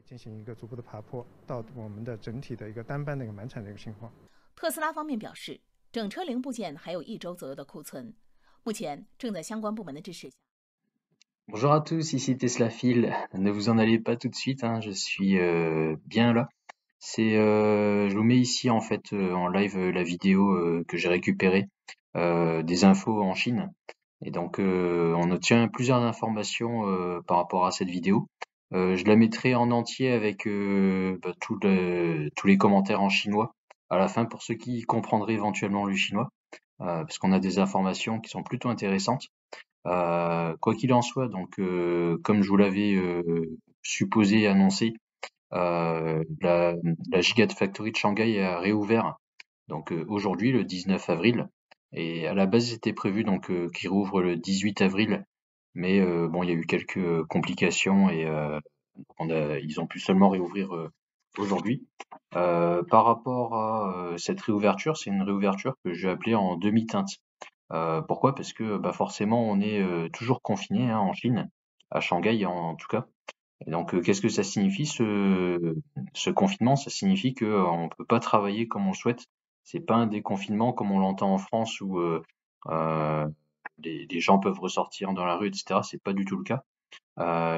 进行一个逐步的爬坡，到我们的整体的一个单班的一个满产的一个情况。特斯拉方面表示，整车零部件还有1周左右的库存，目前正在相关部门的支持下。Bonjour à tous, ici Tesla Phil. Ne vous en allez pas tout de suite, hein, je suis bien là. Je vous mets ici en fait en live la vidéo que j'ai récupérée des infos en Chine. Et donc on obtient plusieurs informations par rapport à cette vidéo. Je la mettrai en entier avec tous les commentaires en chinois à la fin pour ceux qui comprendraient éventuellement le chinois, parce qu'on a des informations qui sont plutôt intéressantes. Quoi qu'il en soit, donc comme je vous l'avais supposé et annoncé, la Gigafactory de Shanghai a réouvert donc aujourd'hui, le 19 avril. Et à la base, c'était prévu donc qu'il rouvre le 18 avril, mais bon, il y a eu quelques complications et ils ont pu seulement réouvrir aujourd'hui. Par rapport à cette réouverture, c'est une réouverture que je vais appeler en demi-teinte. Pourquoi? Parce que bah forcément, on est toujours confiné hein, en Chine, à Shanghai en tout cas. Et donc, qu'est-ce que ça signifie ce confinement? Ça signifie que on peut pas travailler comme on le souhaite. C'est pas un déconfinement comme on l'entend en France où euh, les gens peuvent ressortir dans la rue, etc. C'est pas du tout le cas.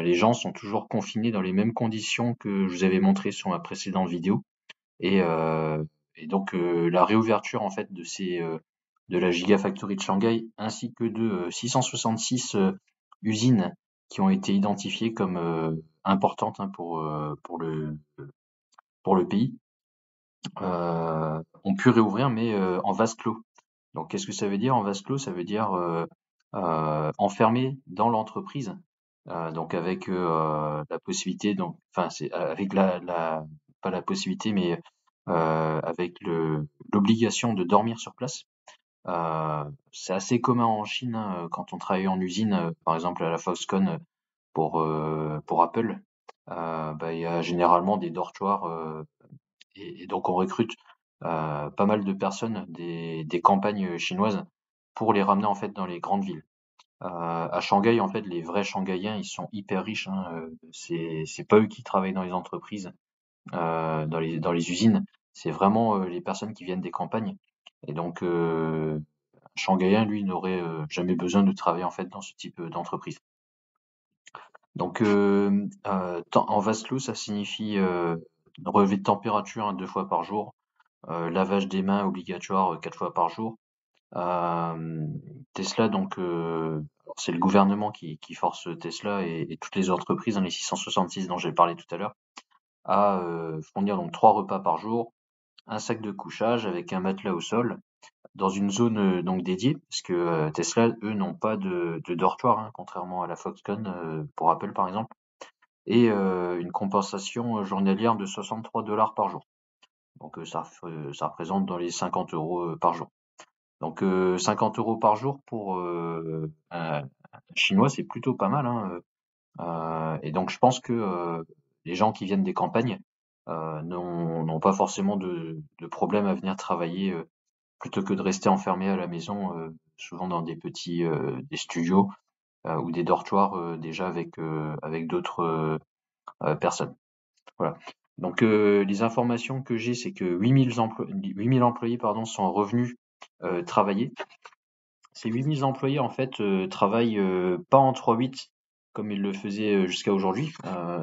Les gens sont toujours confinés dans les mêmes conditions que je vous avais montré sur ma précédente vidéo. Et, euh, et donc la réouverture en fait de la Gigafactory de Shanghai ainsi que de 666 usines qui ont été identifiées comme importantes hein, pour le pays, ont pu réouvrir mais en vase clos. Donc qu'est-ce que ça veut dire en vase clos? Ça veut dire enfermé dans l'entreprise, donc avec la possibilité, donc, enfin c'est avec pas la possibilité, mais avec l'obligation de dormir sur place. C'est assez commun en Chine hein, quand on travaille en usine, par exemple à la Foxconn pour Apple. Bah, il y a généralement des dortoirs et donc on recrute pas mal de personnes des campagnes chinoises pour les ramener en fait dans les grandes villes. À Shanghai, en fait, les vrais Shanghaïens, ils sont hyper riches. Hein, c'est pas eux qui travaillent dans les entreprises, dans les usines. C'est vraiment les personnes qui viennent des campagnes. Et donc, un Shanghaïen, lui, n'aurait jamais besoin de travailler en fait dans ce type d'entreprise. Donc, en vase clos, ça signifie relevé de température hein, 2 fois par jour, lavage des mains obligatoire 4 fois par jour. Tesla, donc, c'est le gouvernement qui force Tesla et toutes les entreprises, dans les 666 dont j'ai parlé tout à l'heure, à fournir donc 3 repas par jour, un sac de couchage avec un matelas au sol, dans une zone donc dédiée, parce que Tesla, eux, n'ont pas de dortoir, hein, contrairement à la Foxconn pour Apple par exemple, et une compensation journalière de 63 $ par jour. Donc ça représente dans les 50 € par jour. Donc 50 € par jour pour un Chinois, c'est plutôt pas mal. Hein. Et donc je pense que les gens qui viennent des campagnes n'ont pas forcément de problème à venir travailler plutôt que de rester enfermés à la maison, souvent dans des studios ou des dortoirs déjà avec d'autres personnes. Voilà. Donc les informations que j'ai, c'est que 8000 employés pardon, sont revenus travailler. Ces 8000 employés en fait travaillent pas en 3/8 comme ils le faisaient jusqu'à aujourd'hui.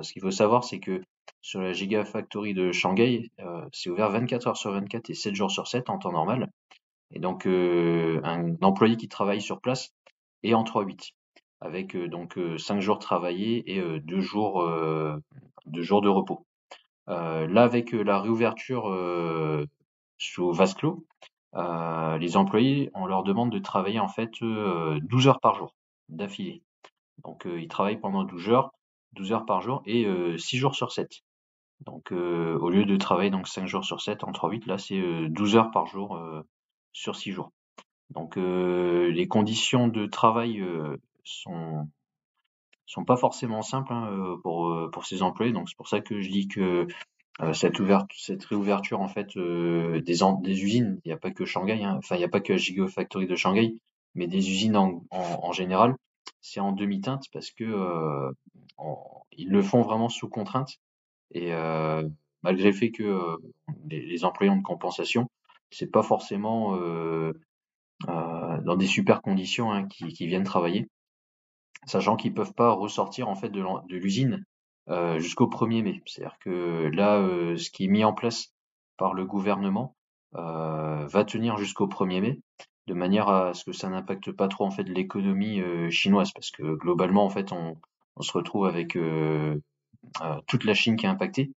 Ce qu'il faut savoir, c'est que sur la Gigafactory de Shanghai, c'est ouvert 24 heures sur 24 et 7 jours sur 7 en temps normal. Et donc un employé qui travaille sur place est en 3/8 avec donc 5 jours travaillés et 2 jours de repos. Là, avec la réouverture sous vase clos, les employés, on leur demande de travailler en fait 12 heures par jour d'affilée. Donc ils travaillent pendant 12 heures par jour et 6 jours sur 7. Donc au lieu de travailler donc 5 jours sur 7 en 3/8, là c'est 12 heures par jour sur 6 jours. Donc les conditions de travail sont pas forcément simples hein, pour ces employés. Donc c'est pour ça que je dis que cette réouverture en fait des usines, il n'y a pas que Shanghai, hein, enfin il n'y a pas que la Gigafactory de Shanghai, mais des usines en général, c'est en demi-teinte parce que ils le font vraiment sous contrainte Et malgré le fait que les employés ont de compensation, c'est pas forcément dans des super conditions hein, qui viennent travailler, sachant qu'ils peuvent pas ressortir en fait de l'usine jusqu'au 1er mai. C'est-à-dire que là, ce qui est mis en place par le gouvernement va tenir jusqu'au 1er mai, de manière à ce que ça n'impacte pas trop en fait l'économie chinoise, parce que globalement en fait on se retrouve avec toute la Chine qui est impactée.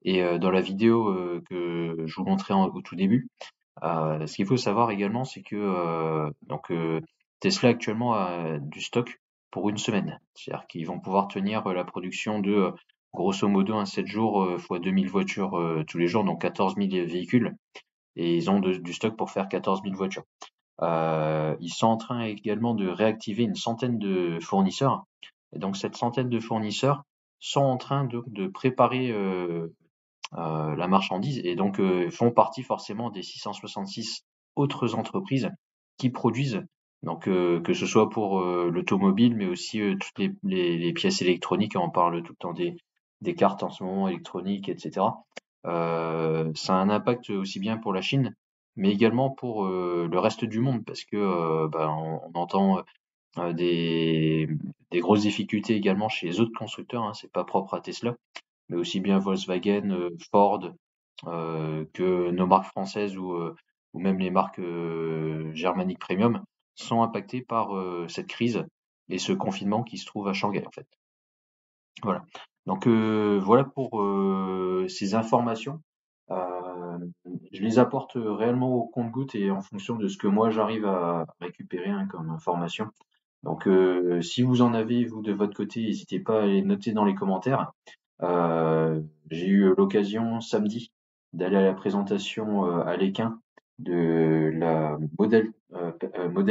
Et dans la vidéo que je vous montrais au tout début, ce qu'il faut savoir également, c'est que Tesla actuellement a du stock pour une semaine. C'est-à-dire qu'ils vont pouvoir tenir la production de grosso modo un 7 jours fois 2000 voitures tous les jours, donc 14 000 véhicules. Et ils ont du stock pour faire 14 000 voitures. Ils sont en train également de réactiver une centaine de fournisseurs. Et donc cette centaine de fournisseurs sont en train de préparer la marchandise et donc font partie forcément des 666 autres entreprises qui produisent, donc que ce soit pour l'automobile, mais aussi toutes les pièces électroniques. On parle tout le temps des cartes en ce moment électroniques, etc. Ça a un impact aussi bien pour la Chine, mais également pour le reste du monde, parce que on entend des grosses difficultés également chez les autres constructeurs, hein, c'est pas propre à Tesla, mais aussi bien Volkswagen, Ford, que nos marques françaises ou même les marques germaniques premium sont impactées par cette crise et ce confinement qui se trouve à Shanghai en fait. Voilà. Donc voilà pour ces informations. Je les apporte réellement au compte-gouttes et en fonction de ce que moi j'arrive à récupérer hein, comme information. Donc si vous en avez, vous de votre côté, n'hésitez pas à les noter dans les commentaires. J'ai eu l'occasion samedi d'aller à la présentation à l'Équin de la modèle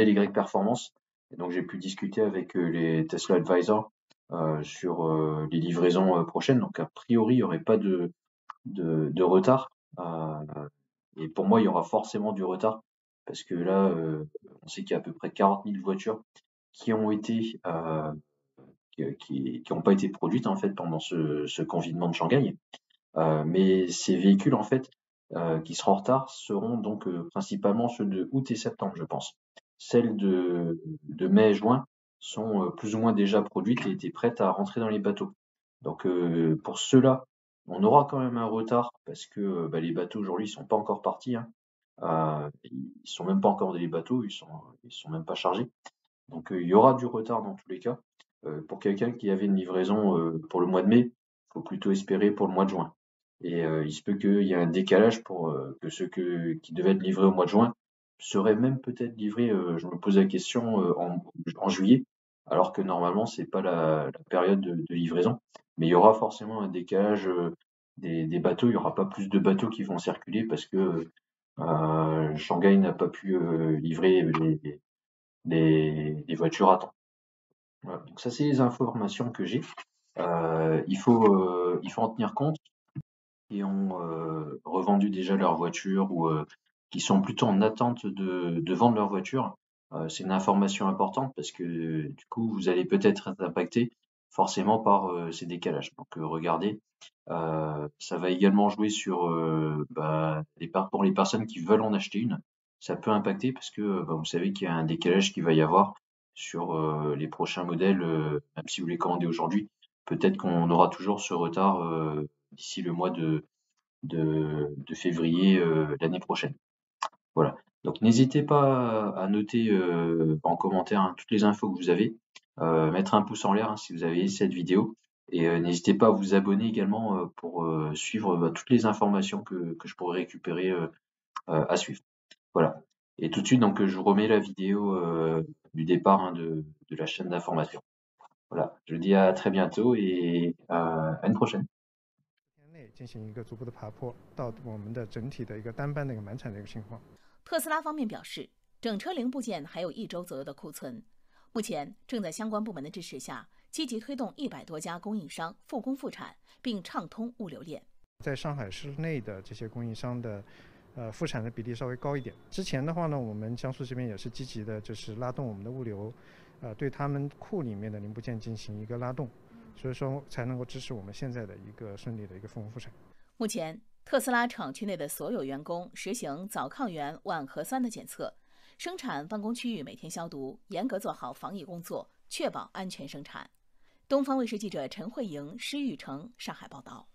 Y Performance. Et donc j'ai pu discuter avec les Tesla Advisors sur les livraisons prochaines. Donc a priori, il n'y aurait pas de retard. Et pour moi, il y aura forcément du retard parce que là, on sait qu'il y a à peu près 40 000 voitures qui ont été qui ont pas été produites en fait pendant ce confinement de Shanghai. Mais ces véhicules en fait qui seront en retard seront donc principalement ceux de août et septembre, je pense. Celles de mai et juin sont plus ou moins déjà produites et étaient prêtes à rentrer dans les bateaux. Donc pour ceux-là, on aura quand même un retard parce que les bateaux aujourd'hui ils sont pas encore partis. Hein. Ils sont même pas encore dans les bateaux, ils sont même pas chargés. Donc il y aura du retard dans tous les cas. Pour quelqu'un qui avait une livraison pour le mois de mai, il faut plutôt espérer pour le mois de juin. Et il se peut qu'il y ait un décalage pour que ceux qui devaient être livrés au mois de juin seraient même peut-être livrés, je me pose la question, en juillet, alors que normalement c'est pas la période de livraison. Mais il y aura forcément un décalage des bateaux, il y aura pas plus de bateaux qui vont circuler parce que Shanghai n'a pas pu livrer les voitures à temps. Voilà, donc ça c'est les informations que j'ai. Il faut en tenir compte qui ont revendu déjà leur voiture ou qui sont plutôt en attente de vendre leur voiture. C'est une information importante parce que du coup vous allez peut-être être impacté forcément par ces décalages. Donc regardez, ça va également jouer sur pour les personnes qui veulent en acheter une. Ça peut impacter parce que vous savez qu'il y a un décalage qu'il va y avoir sur les prochains modèles, même si vous les commandez aujourd'hui. Peut-être qu'on aura toujours ce retard d'ici le mois de février l'année prochaine. Voilà. Donc n'hésitez pas à noter en commentaire hein, toutes les infos que vous avez, mettre un pouce en l'air hein, si vous avez aimé cette vidéo, et n'hésitez pas à vous abonner également pour suivre toutes les informations que je pourrais récupérer à suivre. Voilà. Et tout de suite, donc je vous remets la vidéo du départ hein, de la chaîne d'information. Voilà. Je vous dis à très bientôt et à une prochaine. 内进行一个逐步的爬坡，到我们的整体的一个单班的一个满产的一个情况。特斯拉方面表示，整车零部件还有1周左右的库存，目前正在相关部门的支持下，积极推动100多家供应商复工复产，并畅通物流链。在上海市内的这些供应商的复产的比例稍微高一点。之前的话呢，我们江苏这边也是积极的，就是拉动我们的物流，对他们库里面的零部件进行一个拉动。所以说才能够支持我们现在的一个顺利的一个复工复产。目前，特斯拉厂区内的所有员工实行早抗原晚核酸的检测，生产办公区域每天消毒，严格做好防疫工作，确保安全生产。东方卫视记者陈慧莹、施玉成上海报道。